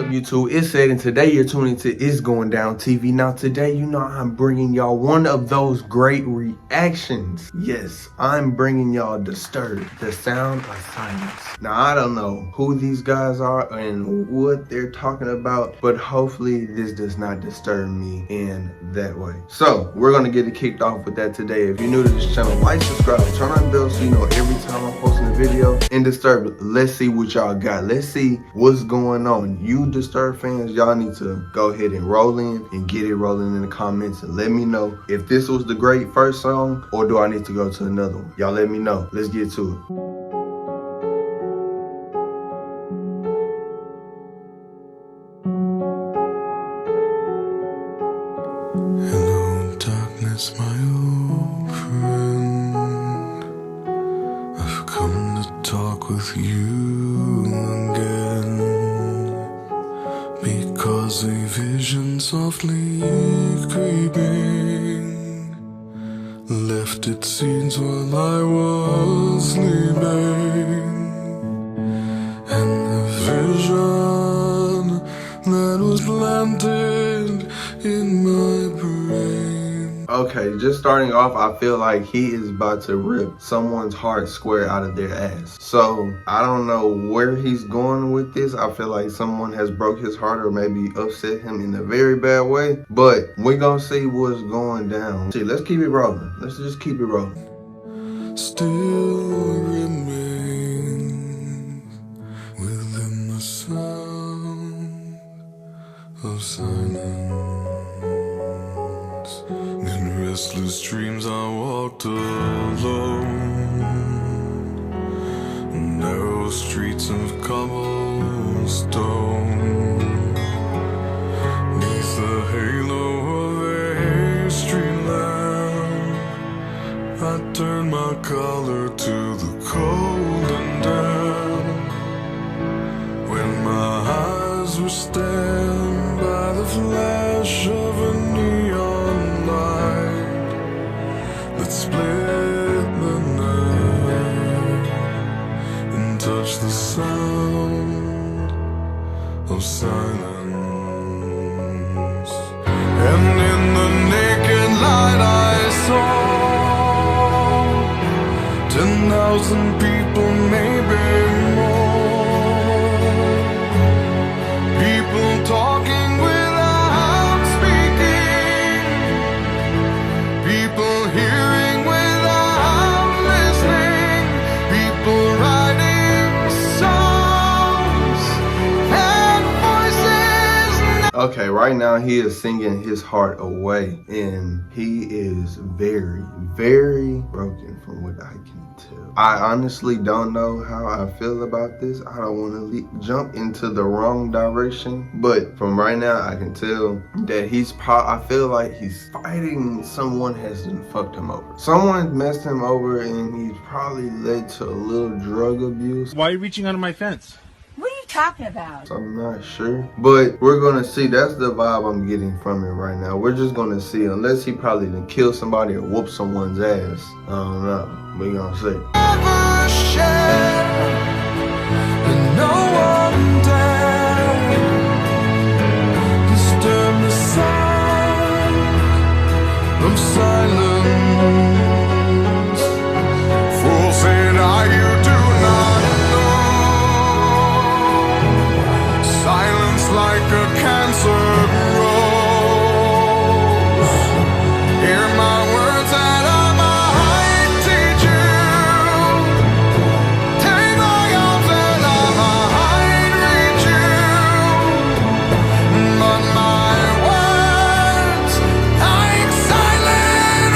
YouTube? It's Ced, and today you're tuning to ItzGoinDownTv. Now today, you know, I'm bringing y'all one of those great reactions. Yes, I'm bringing y'all Disturbed, the sound of silence. Now I don't know who these guys are and what they're talking about, but hopefully this does not disturb me in that way. So we're gonna get it kicked off with that today. If you're new to this channel, like, subscribe, and turn on the bell so you know every time I'm posting a video. And Disturbed, let's see what y'all got. Let's see what's going on. You Disturbed fans, y'all need to go ahead and roll in and get it rolling in the comments and let me know if this was the great first song or do I need to go to another one. Y'all let me know. Let's get to it. Hello, darkness, my old friend. I've come to talk with you again, because a vision softly creeping left its seeds while I was sleeping, and the vision that was planted in my brain. Okay, just starting off, I feel like he is about to rip someone's heart square out of their ass. So I don't know where he's going with this. I feel like someone has broke his heart or maybe upset him in a very bad way, but we're gonna see what's going down. See, let's keep it rolling. Let's just keep it rolling. Still remains within the sound of silence. In restless dreams I walked alone, narrow streets of cobblestone, neath the halo of a street lamp. I turned my collar to the cold and damp, when my eyes were stabbed by the flash of a neon light that split the night and touched the sound of silence. And in the naked light I saw 10,000 people, maybe more, people talking without speaking, people hearing without listening, people writing songs and voices. Okay, right now he is singing his heart away and he is very, very broken from what I can tell. I honestly don't know how I feel about this. I don't want to jump into the wrong direction, but from right now I can tell that I feel like he's fighting someone has fucked him over. Someone messed him over and he's probably led to a little drug abuse. Why are you reaching under my fence? What are you talking about? I'm not sure, but we're gonna see. That's the vibe I'm getting from it right now. We're just gonna see, unless he probably done kill somebody or whoop someone's ass. I don't know. We're gonna see. Never share, and no one dare disturb the sound of silence. Fool said I, you do not know. Silence like a cancer grows. Hear my words that I might teach you. Take my arms and I might reach you. But my words, like silent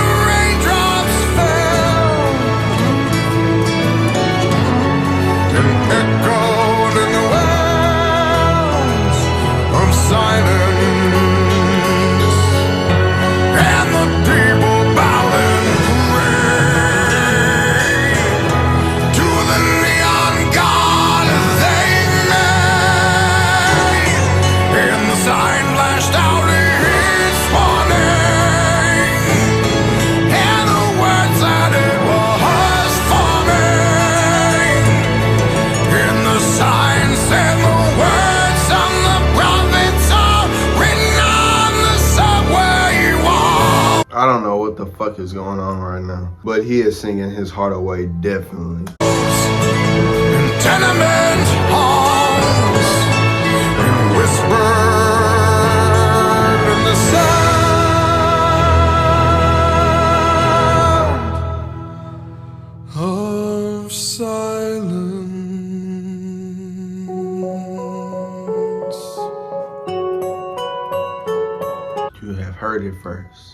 fuck is going on right now. But he is singing his heart away, definitely. In tenement halls, and whispered in the sound of silence. You have heard it first.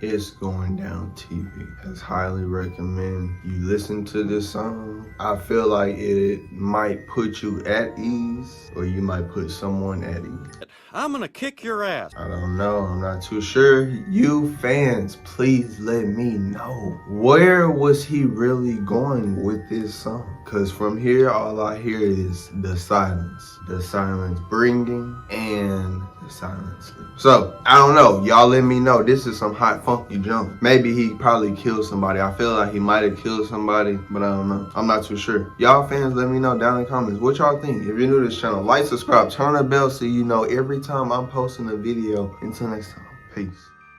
It's Going Down TV. I highly recommend you listen to this song. I feel like it might put you at ease, or you might put someone at ease. I'm gonna kick your ass. I don't know. I'm not too sure. You fans, please let me know. Where was he really going with this song? Because from here, all I hear is the silence. The silence bringing and the silence leaving. So, I don't know. Y'all let me know. This is some hot, funky jump. Maybe he probably killed somebody. I feel like he might have killed somebody, but I don't know. I'm not too sure. Y'all fans, let me know down in the comments. What y'all think? If you're new to this channel, like, subscribe, turn on the bell so you know every time I'm posting a video. Until next time, peace.